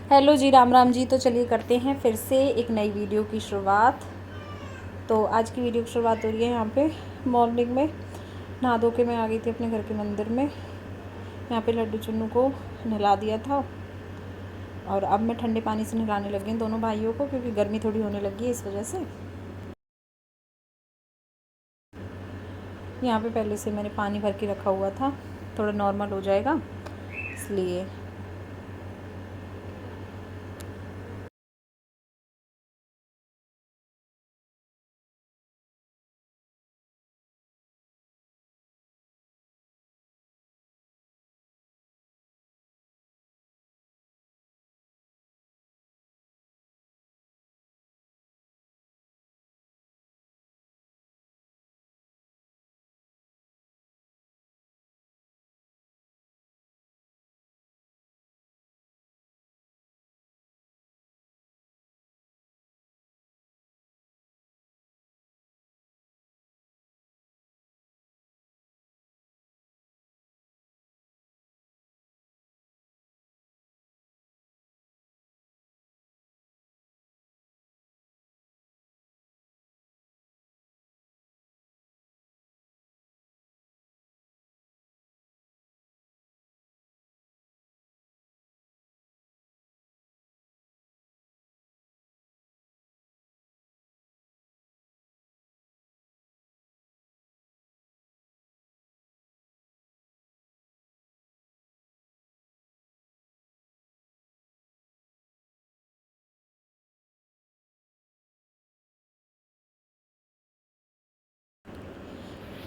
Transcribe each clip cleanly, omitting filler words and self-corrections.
Hello जी, राम राम जी। तो चलिए करते हैं फिर से एक नई वीडियो की शुरुआत। तो आज की वीडियो की शुरुआत हो रही है यहाँ पे मॉर्निंग में। नहा धो के मैं आ गई थी अपने घर के मंदिर में। यहाँ पे लड्डू चुन्नू को नहला दिया था और अब मैं ठंडे पानी से नहलाने लगी हूँ दोनों भाइयों को, क्योंकि गर्मी थोड़ी होने लगी है इस वजह से। यहाँ पे पहले से मैंने पानी भर के रखा हुआ था, थोड़ा नॉर्मल हो जाएगा इसलिए।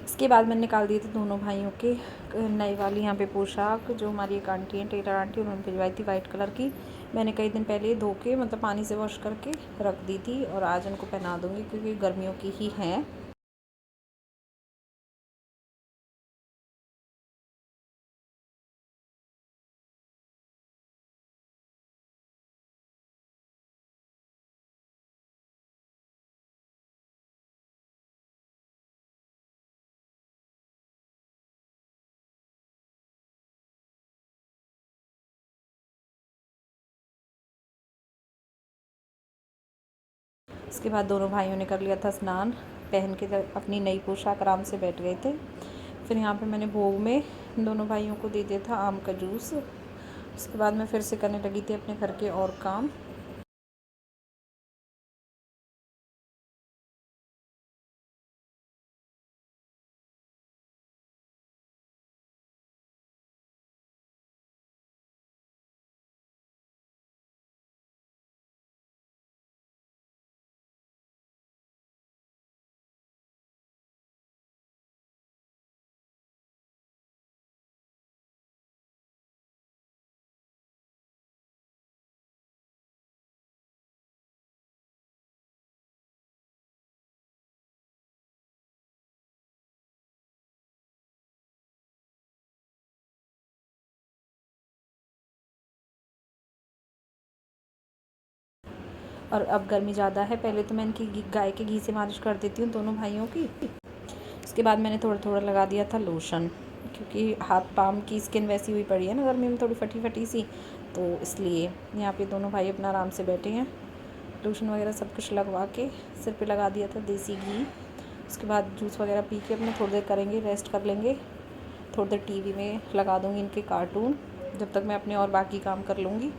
इसके बाद मैंने निकाल दिए थे दोनों भाइयों के नई वाली यहाँ पे पोशाक, जो हमारी एक आंटी हैं, टेलर आंटी, उन्होंने भिजवाई थी वाइट कलर की। मैंने कई दिन पहले धो के मतलब पानी से वॉश करके रख दी थी और आज उनको पहना दूँगी क्योंकि गर्मियों की ही हैं। इसके बाद दोनों भाइयों ने कर लिया था स्नान, पहन के अपनी नई पोशाक आराम से बैठ गए थे। फिर यहाँ पे मैंने भोग में दोनों भाइयों को दे दिया था आम का जूस। उसके बाद मैं फिर से करने लगी थी अपने घर के और काम। और अब गर्मी ज़्यादा है, पहले तो मैं इनकी गाय के घी से मालिश कर देती हूँ दोनों भाइयों की। उसके बाद मैंने थोड़ा थोड़ा लगा दिया था लोशन, क्योंकि हाथ पाम की स्किन वैसी हुई पड़ी है ना गर्मी में, थोड़ी फटी फटी सी, तो इसलिए। यहाँ पे दोनों भाई अपना आराम से बैठे हैं। लोशन वगैरह सब कुछ लगवा के सिर पे लगा दिया था देसी घी। उसके बाद जूस वगैरह पी के अपने थोड़ी देर करेंगे, रेस्ट कर लेंगे। थोड़ी देर टीवी में लगा दूँगी इनके कार्टून, जब तक मैं अपने और बाकी काम कर लूँगी।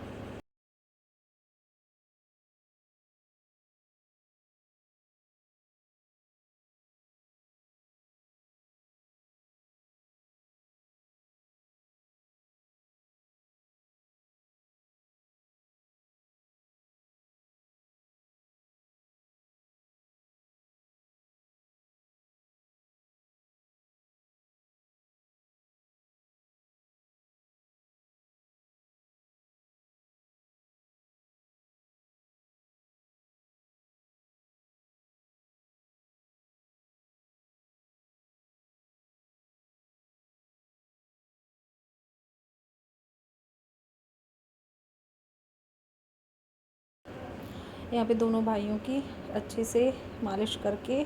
यहाँ पे दोनों भाइयों की अच्छे से मालिश करके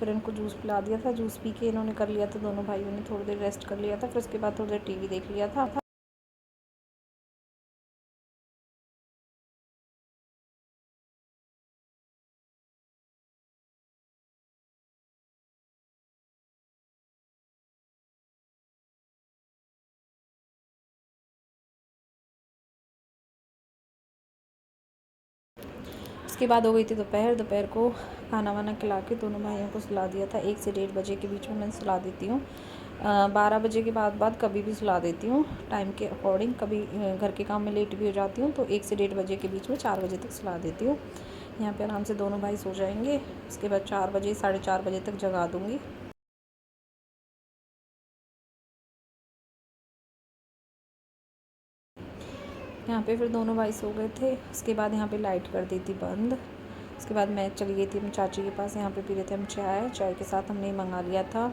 फिर इनको जूस पिला दिया था। जूस पी के इन्होंने कर लिया था, दोनों भाइयों ने थोड़ी देर रेस्ट कर लिया था। फिर उसके बाद थोड़ी देर टीवी देख लिया था। उसके बाद हो गई थी दोपहर। दोपहर को खाना वाना खिला के दोनों भाइयों को सुला दिया था। 1 से 1:30 बजे के बीच में मैं सुला देती हूँ। 12 बजे के बाद कभी भी सुला देती हूँ टाइम के अकॉर्डिंग। कभी घर के काम में लेट भी हो जाती हूँ तो 1 से 1:30 बजे के बीच में 4 बजे तक सुला देती हूँ। यहाँ पे आराम से दोनों भाई सो जाएंगे। उसके बाद 4 बजे 4:30 बजे तक जगा दूँगी। यहाँ पे फिर दोनों भाई सो गए थे। उसके बाद यहाँ पे लाइट कर दी थी बंद। उसके बाद मैं चली गई थी अपनी चाची के पास। यहाँ पे पी रहे थे हम चाय। चाय के साथ हमने मंगा लिया था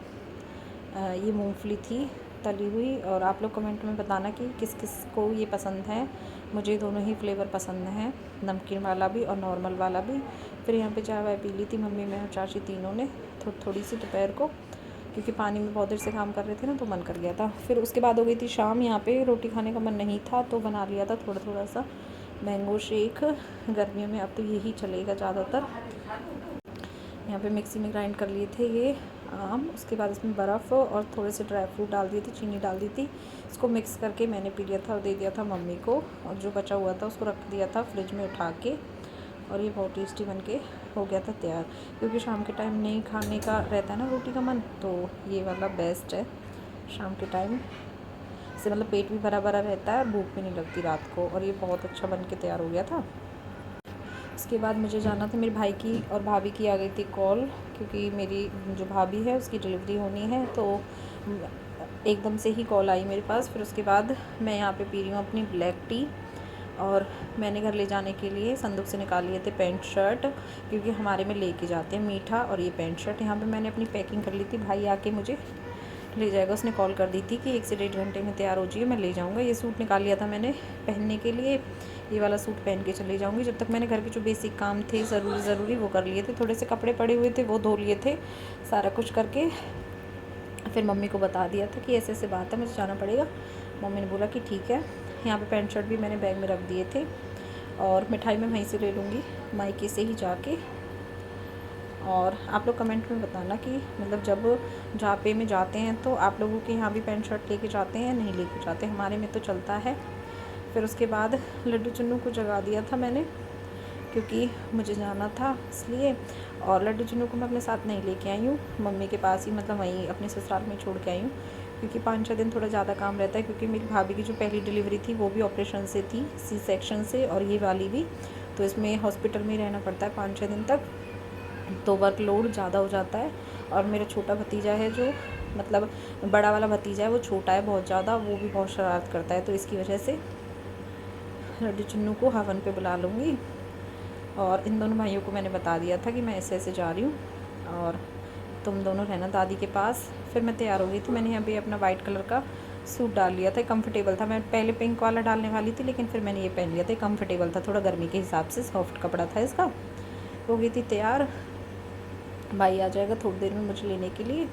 ये मूंगफली थी तली हुई। और आप लोग कमेंट में बताना कि किस किस को ये पसंद है। मुझे दोनों ही फ्लेवर पसंद हैं, नमकीन वाला भी और नॉर्मल वाला भी। फिर यहाँ पे चाय वाय पी ली थी मम्मी, मैं और चाची तीनों ने थोड़ी सी दोपहर को, क्योंकि पानी में बहुत देर से काम कर रहे थे ना तो मन कर गया था। फिर उसके बाद हो गई थी शाम। यहाँ पे रोटी खाने का मन नहीं था तो बना लिया था थोड़ा सा मैंगो शेक। गर्मियों में अब तो यही चलेगा ज़्यादातर। यहाँ पे मिक्सी में ग्राइंड कर लिए थे ये आम। उसके बाद इसमें बर्फ़ और थोड़े से ड्राई फ्रूट डाल दिए थे, चीनी डाल दी थी। इसको मिक्स करके मैंने पी लिया था और दे दिया था मम्मी को। और जो बचा हुआ था उसको रख दिया था फ्रिज में उठा के। और ये बहुत टेस्टी बन के हो गया था तैयार। क्योंकि शाम के टाइम नहीं खाने का रहता है ना रोटी का मन, तो ये वाला बेस्ट है शाम के टाइम। इससे मतलब पेट भी भरा भरा रहता है और भूख भी नहीं लगती रात को। और ये बहुत अच्छा बन के तैयार हो गया था। उसके बाद मुझे जाना था, मेरे भाई की और भाभी की आ गई थी कॉल, क्योंकि मेरी जो भाभी है उसकी डिलीवरी होनी है। तो एकदम से ही कॉल आई मेरे पास। फिर उसके बाद मैं यहाँ पे पी रही हूँ अपनी ब्लैक टी। और मैंने घर ले जाने के लिए संदूक से निकाल लिए थे पैंट शर्ट, क्योंकि हमारे में लेके जाते हैं मीठा और ये पैंट शर्ट। यहाँ पे मैंने अपनी पैकिंग कर ली थी, भाई आके मुझे ले जाएगा। उसने कॉल कर दी थी कि 1 से 1.5 घंटे में तैयार हो जाइए, मैं ले जाऊँगा। ये सूट निकाल लिया था मैंने पहनने के लिए। ये वाला सूट पहन के चले जाऊँगी। जब तक मैंने घर के जो बेसिक काम थे ज़रूरी वो कर लिए थे। थोड़े से कपड़े पड़े हुए थे वो धो लिए थे, सारा कुछ करके। फिर मम्मी को बता दिया था कि ऐसे ऐसे बात है, मुझे जाना पड़ेगा। मम्मी ने बोला कि ठीक है। यहाँ पे पैंट शर्ट भी मैंने बैग में रख दिए थे। और मिठाई मैं वहीं से ले लूँगी, मायके से ही जाके। और आप लोग कमेंट में बताना कि मतलब जब झापे में जाते हैं तो आप लोगों के यहाँ भी पैंट शर्ट लेके जाते हैं या नहीं लेके जाते। हमारे में तो चलता है। फिर उसके बाद लड्डू चुन्नू को जगा दिया था मैंने, क्योंकि मुझे जाना था इसलिए। और लड्डू चुन्नू को मैं अपने साथ नहीं लेके आई हूँ, मम्मी के पास ही, मतलब वहीं अपने ससुराल में छोड़ के आई हूँ। क्योंकि 5-6 दिन थोड़ा ज़्यादा काम रहता है, क्योंकि मेरी भाभी की जो पहली डिलीवरी थी वो भी ऑपरेशन से थी, सी सेक्शन से, और ये वाली भी। तो इसमें हॉस्पिटल में ही रहना पड़ता है 5-6 दिन तक, तो वर्कलोड ज़्यादा हो जाता है। और मेरा छोटा भतीजा है, जो मतलब बड़ा वाला भतीजा है, वो छोटा है बहुत ज़्यादा, वो भी बहुत शरारत करता है। तो इसकी वजह से लड्डू चुन्नू को हवन पे बुला लूँगी। और इन दोनों भाइयों को मैंने बता दिया था कि मैं ऐसे ऐसे जा रही हूँ और तुम दोनों रहना दादी के पास। फिर मैं तैयार हो गई थी। मैंने यहाँ पे अपना वाइट कलर का सूट डाल लिया था, कंफर्टेबल था। मैं पहले पिंक वाला डालने वाली थी, लेकिन फिर मैंने ये पहन लिया था, कंफर्टेबल था थोड़ा, गर्मी के हिसाब से सॉफ्ट कपड़ा था इसका। हो गई थी तैयार। भाई आ जाएगा थोड़ी देर में मुझे लेने के लिए।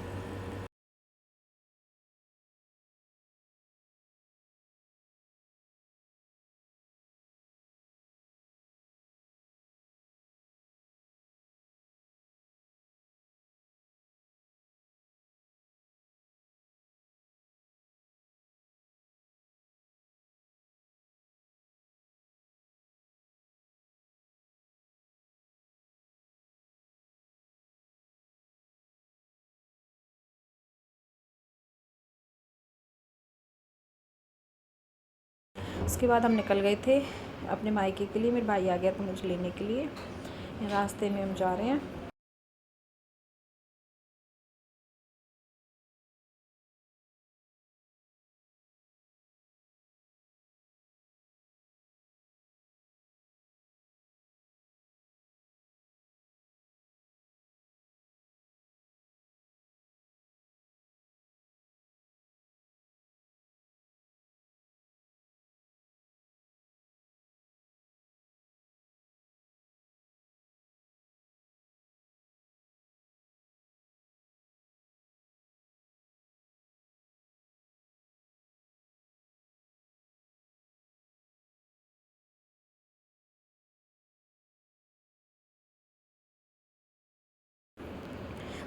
उसके बाद हम निकल गए थे अपने मायके के लिए। मेरे भाई आ गया था मुझे लेने के लिए। रास्ते में हम जा रहे हैं।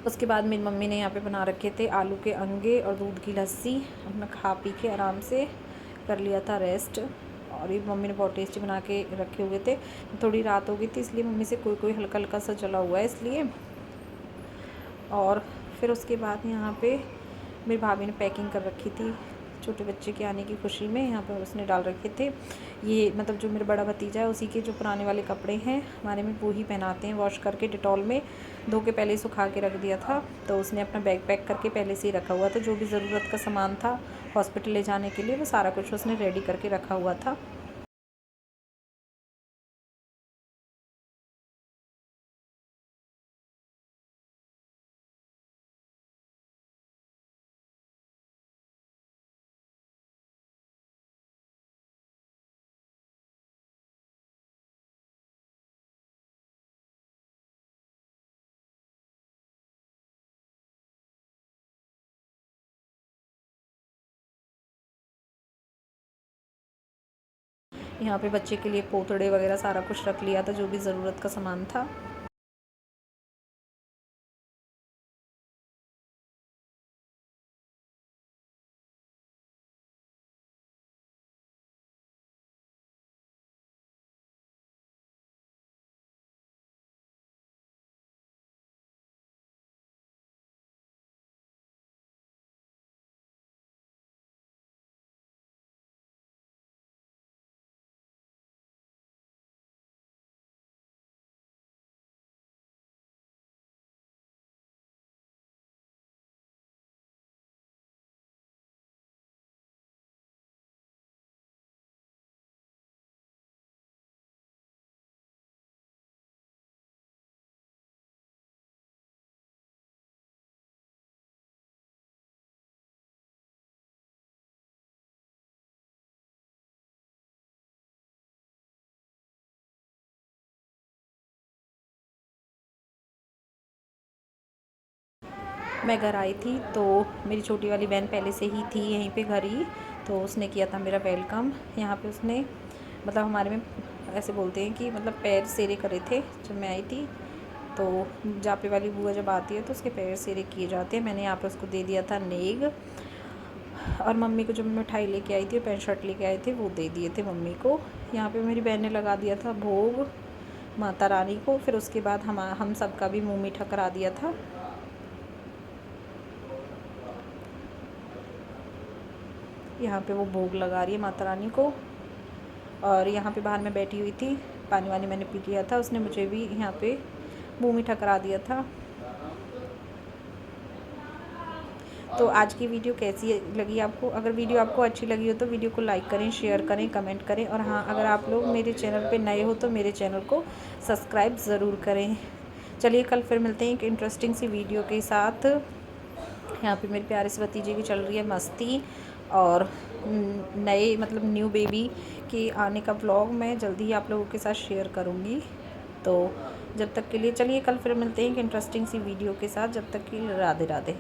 उसके बाद मेरी मम्मी ने यहाँ पे बना रखे थे आलू के अंगे और दूध की लस्सी। अपना खा पी के आराम से कर लिया था रेस्ट। और ये मम्मी ने बहुत टेस्टी बना के रखे हुए थे। थोड़ी रात हो गई थी इसलिए मम्मी से कोई हल्का हल्का सा जला हुआ है इसलिए। और फिर उसके बाद यहाँ पे मेरी भाभी ने पैकिंग कर रखी थी छोटे बच्चे के आने की खुशी में। यहाँ पर उसने डाल रखे थे ये, मतलब जो मेरा बड़ा भतीजा है उसी के जो पुराने वाले कपड़े हैं हमारे में वो ही पहनाते हैं, वॉश करके डिटॉल में धो के पहले ही सुखा के रख दिया था। तो उसने अपना बैग पैक करके पहले से ही रखा हुआ था, जो भी ज़रूरत का सामान था हॉस्पिटल ले जाने के लिए वो सारा कुछ उसने रेडी करके रखा हुआ था। यहाँ पे बच्चे के लिए पोतड़े वगैरह सारा कुछ रख लिया था, जो भी ज़रूरत का सामान था। मैं घर आई थी तो मेरी छोटी वाली बहन पहले से ही थी यहीं पे घर ही, तो उसने किया था मेरा वेलकम। यहाँ पे उसने मतलब हमारे में ऐसे बोलते हैं कि मतलब पैर सेरे करे थे जब मैं आई थी। तो जापे वाली बुआ जब आती है तो उसके पैर सेरे किए जाते हैं। मैंने यहाँ पे उसको दे दिया था नेग, और मम्मी को जब मैं मिठाई लेके आई थी पैंट शर्ट लेके आए थे वो दे दिए थे मम्मी को। यहाँ पे मेरी बहन ने लगा दिया था भोग माता रानी को। फिर उसके बाद हम सबका भी मुँह मीठा करा दिया था। यहाँ पे वो भोग लगा रही है माता रानी को, और यहाँ पे बाहर में बैठी हुई थी, पानी वानी मैंने पी लिया था, उसने मुझे भी यहाँ पे मुँह मीठा करा दिया था। तो आज की वीडियो कैसी लगी आपको? अगर वीडियो आपको अच्छी लगी हो तो वीडियो को लाइक करें, शेयर करें, कमेंट करें, और हाँ, अगर आप लोग मेरे चैनल पे नए हो तो मेरे चैनल को सब्सक्राइब ज़रूर करें। चलिए कल फिर मिलते हैं एक इंटरेस्टिंग सी वीडियो के साथ। यहाँ पे मेरे प्यारे से भतीजे की चल रही है मस्ती, और नए मतलब न्यू बेबी के आने का व्लॉग मैं जल्दी ही आप लोगों के साथ शेयर करूँगी। तो जब तक के लिए चलिए कल फिर मिलते हैं एक इंटरेस्टिंग सी वीडियो के साथ। जब तक के लिए राधे राधे।